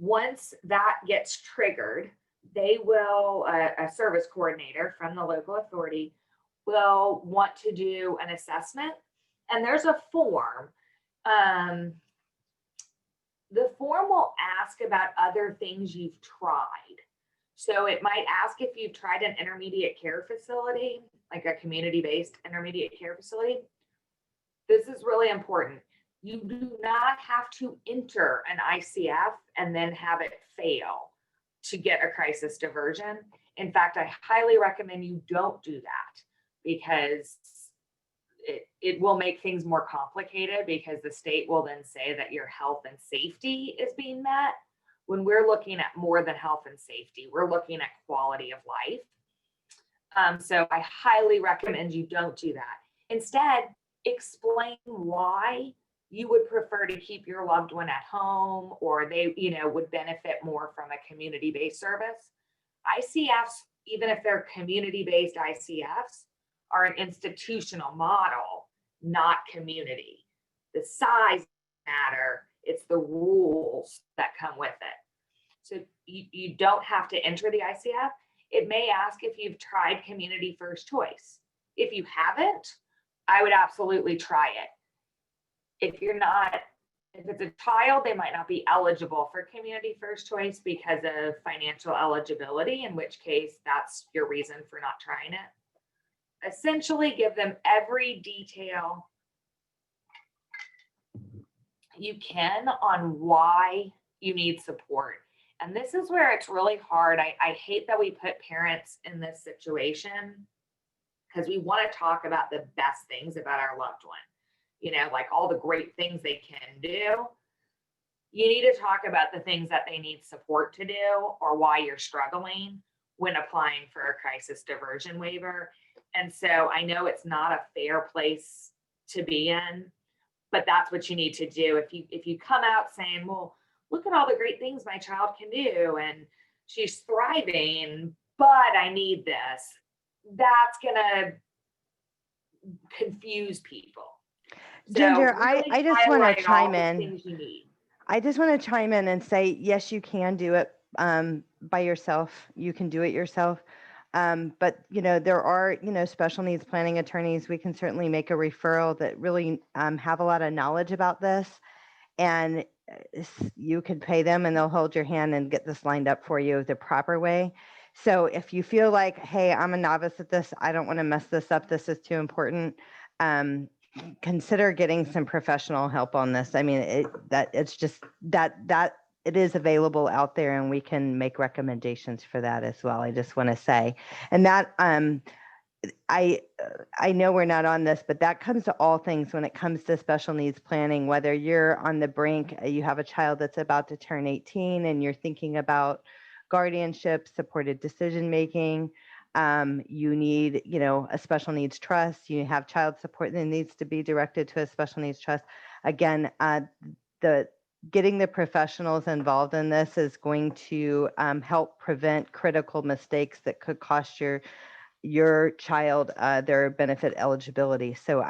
Once that gets triggered, they will, a service coordinator from the local authority will want to do an assessment, and there's a form. The form will ask about other things you've tried. So it might ask if you've tried an intermediate care facility, like a community-based intermediate care facility. This is really important. You do not have to enter an ICF and then have it fail to get a crisis diversion. In fact, I highly recommend you don't do that, because it will make things more complicated, because the state will then say that your health and safety is being met, when we're looking at more than health and safety. We're looking at quality of life. So I highly recommend you don't do that. Instead, explain why you would prefer to keep your loved one at home, or they would benefit more from a community-based service. ICFs, even if they're community-based ICFs, are an institutional model, not community. The size matter, it's the rules that come with it. So you don't have to enter the ICF. It may ask if you've tried community first choice. If you haven't, I would absolutely try it. If it's a child, they might not be eligible for community first choice because of financial eligibility, in which case that's your reason for not trying it. Essentially, give them every detail you can on why you need support. And this is where it's really hard. I hate that we put parents in this situation, because we want to talk about the best things about our loved one, like all the great things they can do. You need to talk about the things that they need support to do, or why you're struggling when applying for a crisis diversion waiver. And so I know it's not a fair place to be in, but that's what you need to do. If you come out saying, well, look at all the great things my child can do, and she's thriving, but I need this, that's gonna confuse people. Ginger, So really I just want to chime in. things you need. I just want to chime in and say, yes, you can do it by yourself. You can do it yourself. But, there are, special needs planning attorneys. We can certainly make a referral that really have a lot of knowledge about this. And you could pay them and they'll hold your hand and get this lined up for you the proper way. So if you feel like, hey, I'm a novice at this, I don't want to mess this up, this is too important, consider getting some professional help on this. I mean, it's just that it is available out there, and we can make recommendations for that as well. I just want to say, and that I know we're not on this, but that comes to all things when it comes to special needs planning, whether you're on the brink, you have a child that's about to turn 18 and you're thinking about guardianship, supported decision making, you need, a special needs trust, you have child support that needs to be directed to a special needs trust. Again, getting the professionals involved in this is going to help prevent critical mistakes that could cost your child their benefit eligibility. So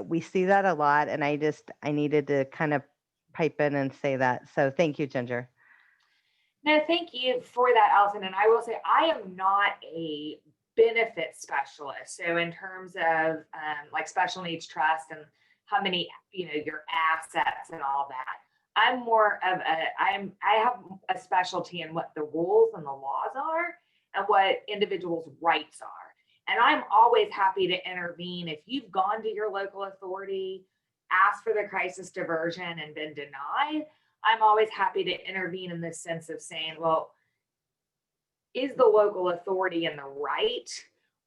we see that a lot, and I needed to kind of pipe in and say that. So thank you, Ginger. No, thank you for that, Allison. And I will say, I am not a benefit specialist. So in terms of like special needs trust and how many, your assets and all that, I'm more of I have a specialty in what the rules and the laws are and what individuals' rights are. And I'm always happy to intervene. If you've gone to your local authority, asked for the crisis diversion and been denied, I'm always happy to intervene in the sense of saying, well, is the local authority in the right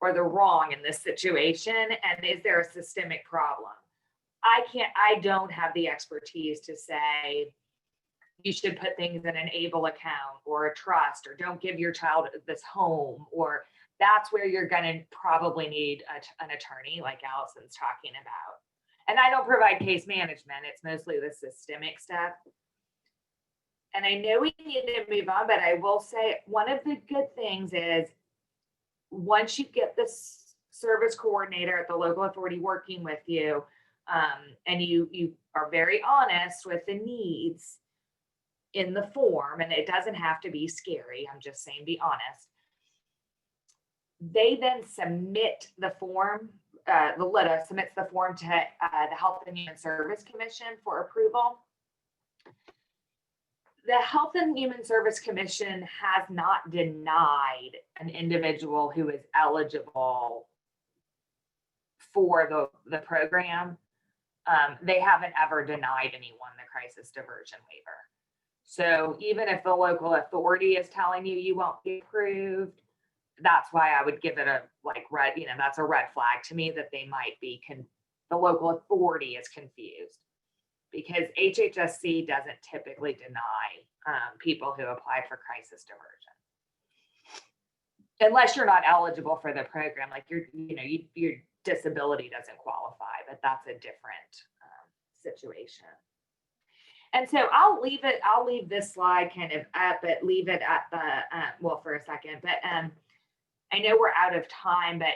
or the wrong in this situation? And is there a systemic problem? I don't have the expertise to say you should put things in an ABLE account or a trust, or don't give your child this home, or that's where you're going to probably need an attorney like Allison's talking about. And I don't provide case management. It's mostly the systemic stuff. And I know we need to move on, but I will say one of the good things is once you get this service coordinator at the local authority working with you, and you are very honest with the needs in the form, and it doesn't have to be scary, I'm just saying be honest. They then submit the form, the LITA submits the form to the Health and Human Service Commission for approval. The Health and Human Service Commission has not denied an individual who is eligible for the program. They haven't ever denied anyone the crisis diversion waiver. So even if the local authority is telling you you won't be approved, that's why I would give it a red, that's a red flag to me that they might be, the local authority is confused, because HHSC doesn't typically deny people who apply for crisis diversion. Unless you're not eligible for the program, like your disability doesn't qualify, but that's a different situation. And so I'll leave this slide kind of up, but leave it at the, for a second, but I know we're out of time, but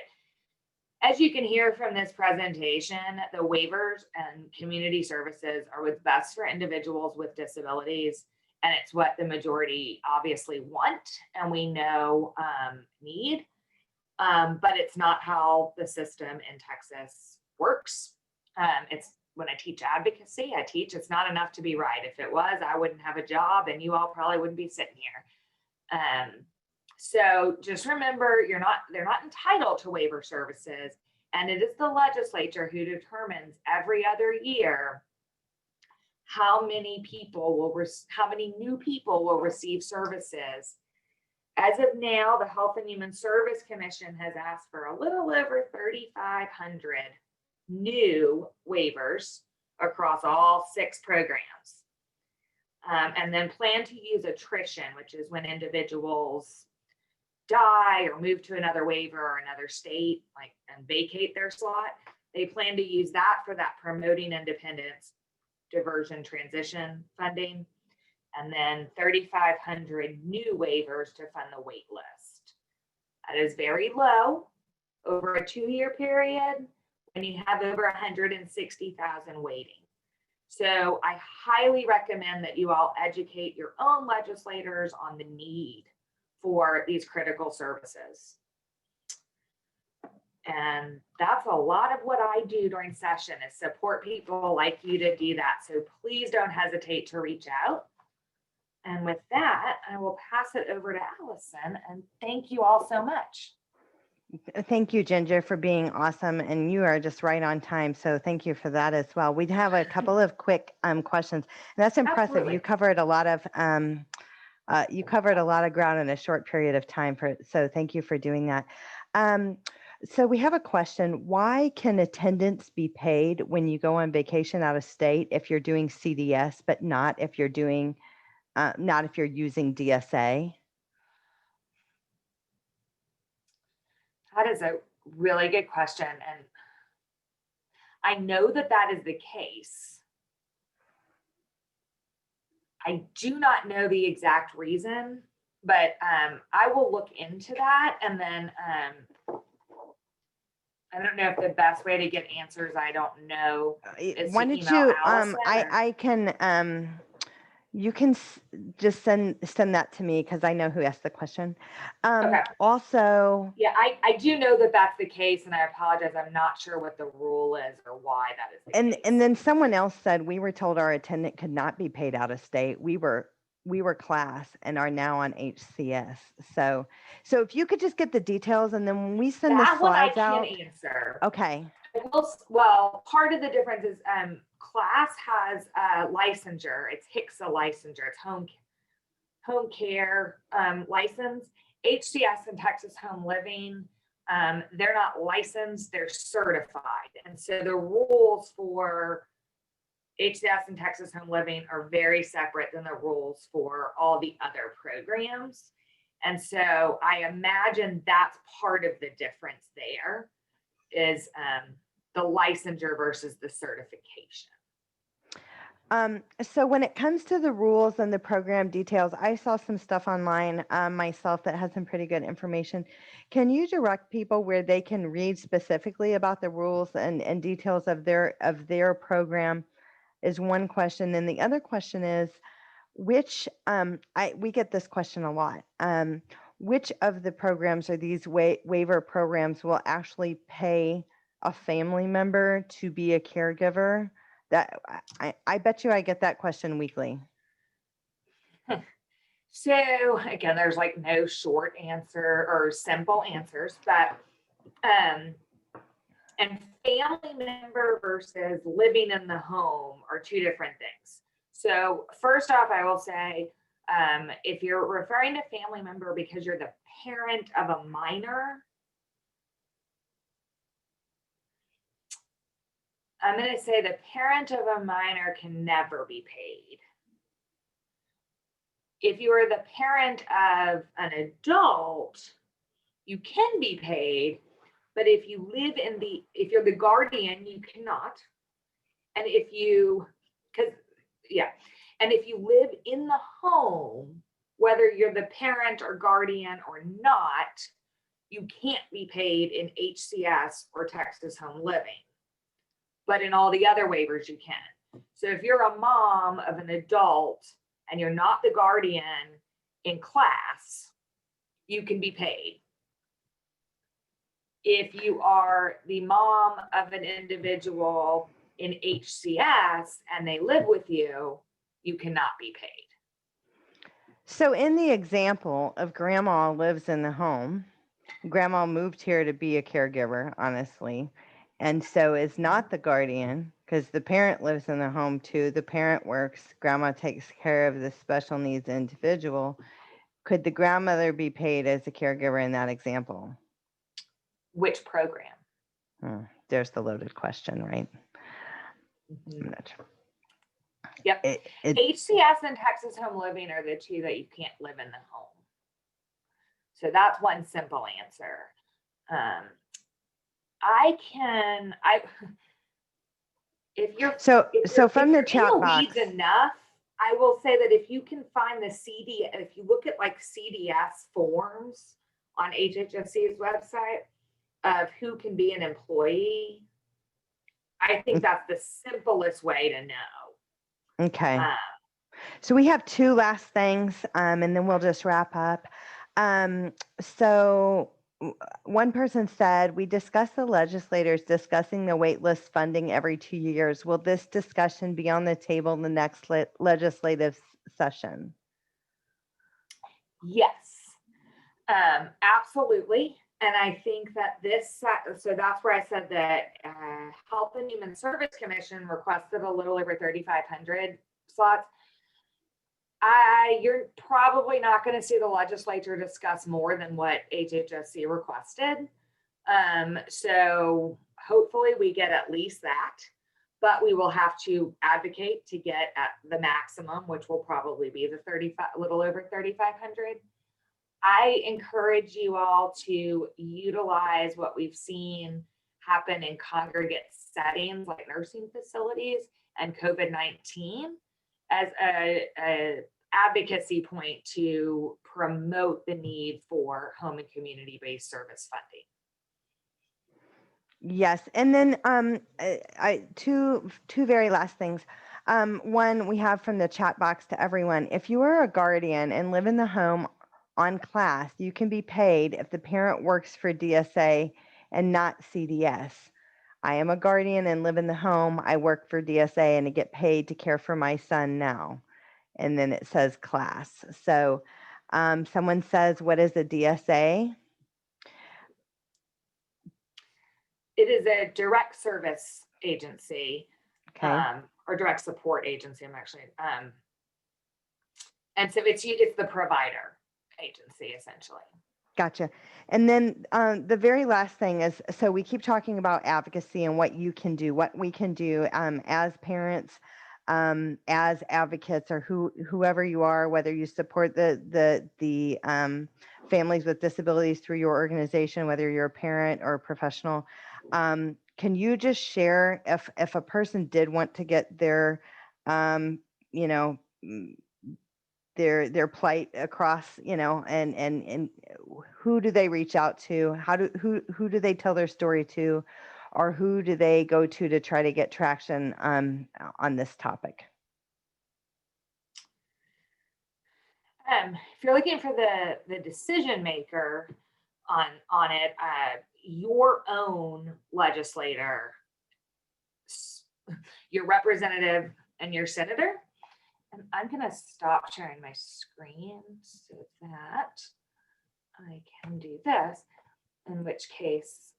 as you can hear from this presentation, the waivers and community services are what's best for individuals with disabilities. And it's what the majority obviously want, and we know need, but it's not how the system in Texas works. It's when I teach advocacy, it's not enough to be right. If it was, I wouldn't have a job and you all probably wouldn't be sitting here. So just remember, they're not entitled to waiver services, and it is the legislature who determines every other year how many new people will receive services. As of now, the Health and Human Service Commission has asked for a little over 3,500 new waivers across all 6 programs. And then plan to use attrition, which is when individuals die or move to another waiver or another state, and vacate their slot. They plan to use that for that promoting independence, diversion, transition funding, and then 3,500 new waivers to fund the wait list. That is very low over a 2-year period when you have over 160,000 waiting. So I highly recommend that you all educate your own legislators on the need for these critical services. And that's a lot of what I do during session, is support people like you to do that. So please don't hesitate to reach out. And with that, I will pass it over to Allison, and thank you all so much. Thank you, Ginger, for being awesome. And you are just right on time. So thank you for that as well. We'd have a couple of quick questions. And that's impressive. Absolutely. You covered a lot of ground in a short period of time. So thank you for doing that. So we have a question. Why can attendance be paid when you go on vacation out of state if you're doing CDS, but not if you're doing not if you're using DSA? That is a really good question. And I know that that is the case. I do not know the exact reason, but I will look into that. And then I don't know if the best way to get answers, I don't know, is Why to don't email you, Allison, I can, you can just send that to me because I know who asked the question. Okay. Also, Yeah, I do know that that's the case, and I apologize. I'm not sure what the rule is or why that is the case. and then someone else said we were told our attendant could not be paid out of state. We were class and are now on HCS. So if you could just get the details, and then when we send the slides out. That one I can answer. Okay. Well, part of the difference is class has a licensure. It's HCSA licensure. It's home care license. HCS and Texas Home Living, they're not licensed, they're certified. And so the rules for HCS and Texas Home Living are very separate than the rules for all the other programs. And so I imagine that's part of the difference there, is the licensure versus the certification. So when it comes to the rules and the program details, I saw some stuff online myself that has some pretty good information. Can you direct people where they can read specifically about the rules and details of their program is one question. And the other question is, which, we get this question a lot. Which of the programs or these waiver programs will actually pay a family member to be a caregiver? That I bet you I get that question weekly. So again, there's like no short answer or simple answers, but and family member versus living in the home are two different things. So first off, I will say, if you're referring to family member because you're the parent of a minor, I'm going to say the parent of a minor can never be paid. If you are the parent of an adult, you can be paid, but if you live in if you're the guardian, you cannot. And if you live in the home, whether you're the parent or guardian or not, you can't be paid in HCS or Texas Home Living. But in all the other waivers, you can. So if you're a mom of an adult and you're not the guardian in class, you can be paid. If you are the mom of an individual in HCS and they live with you, you cannot be paid. So in the example of grandma lives in the home, grandma moved here to be a caregiver, honestly. And so is not the guardian, because the parent lives in the home too. The parent works, grandma takes care of the special needs individual. Could the grandmother be paid as a caregiver in that example? Which program? There's the loaded question, right? Mm-hmm. I'm not sure. Yep. HCS and Texas Home Living are the two that you can't live in the home. So that's one simple answer. If you're from the chat box enough, I will say that if you can find if you look at like CDS forms on HHSC's website of who can be an employee, I think that's the simplest way to know. Okay. Um, So we have two last things, and then we'll just wrap up. So one person said, we discussed the legislators discussing the wait list funding every 2 years. Will this discussion be on the table in the next legislative session? Yes, absolutely. And I think that so that's where I said that Health and Human Service Commission requested a little over 3,500 slots. You're probably not going to see the legislature discuss more than what HHSC requested. So hopefully we get at least that, but we will have to advocate to get at the maximum, which will probably be the little over 3,500. I encourage you all to utilize what we've seen happen in congregate settings like nursing facilities and COVID-19 as a advocacy point to promote the need for home and community-based service funding. Yes, and then two very last things. One we have from the chat box to everyone. If you are a guardian and live in the home on class, you can be paid if the parent works for DSA and not CDS. I am a guardian and live in the home. I work for DSA and I get paid to care for my son now. And then it says class. So someone says, what is a DSA? It is a direct service agency, Okay. or direct support agency. I'm actually, and so it's the provider agency essentially. Gotcha. And then the very last thing is, so we keep talking about advocacy and what you can do, what we can do as parents, as advocates, or whoever you are, whether you support the families with disabilities through your organization, whether you're a parent or a professional. Can you just share if a person did want to get their, their plight across, and who do they reach out to? Who do they tell their story to, or who do they go to try to get traction on this topic? If you're looking for the decision maker on it, your own legislator, your representative, and your senator. And I'm going to stop sharing my screen so that I can do this, in which case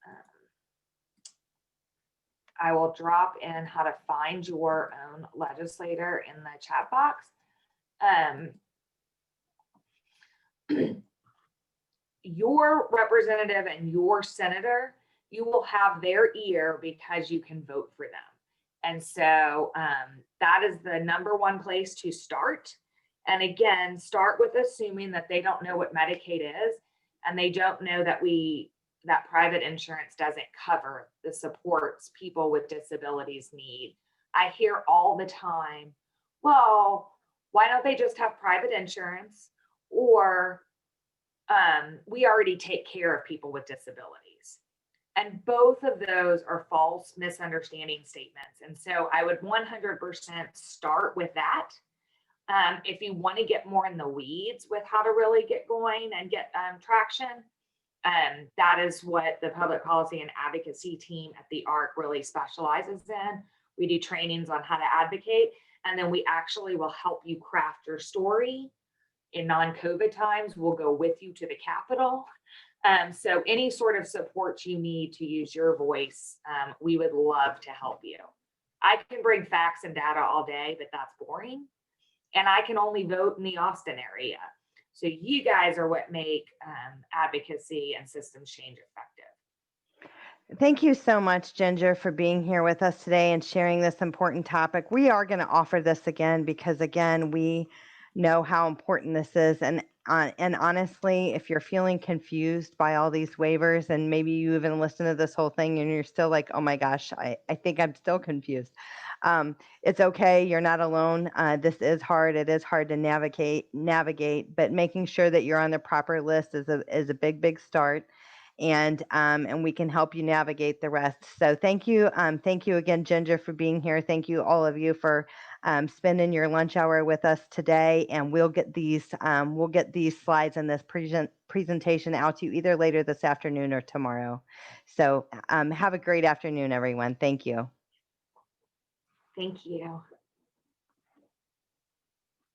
I will drop in how to find your own legislator in the chat box. Your representative and your senator, you will have their ear because you can vote for them. And so that is the #1 place to start. And again, start with assuming that they don't know what Medicaid is, and they don't know that that private insurance doesn't cover the supports people with disabilities need. I hear all the time, well, why don't they just have private insurance? Or we already take care of people with disabilities. And both of those are false misunderstanding statements. And so I would 100% start with that. If you want to get more in the weeds with how to really get going and get traction, that is what the public policy and advocacy team at the ARC really specializes in. We do trainings on how to advocate, and then we actually will help you craft your story. In non-COVID times, we'll go with you to the Capitol. So any sort of support you need to use your voice, we would love to help you. I can bring facts and data all day, but that's boring. And I can only vote in the Austin area. So you guys are what make advocacy and systems change effective. Thank you so much, Ginger, for being here with us today and sharing this important topic. We are going to offer this again because, again, we know how important this is. And honestly, if you're feeling confused by all these waivers, and maybe you even listen to this whole thing and you're still like, oh my gosh, I think I'm still confused. It's okay. You're not alone. This is hard. It is hard to navigate, but making sure that you're on the proper list is a big start. And we can help you navigate the rest. So thank you again, Ginger, for being here. Thank you all of you for spending your lunch hour with us today, and we'll get these slides and this presentation out to you either later this afternoon or tomorrow. So have a great afternoon, everyone. Thank you. Thank you.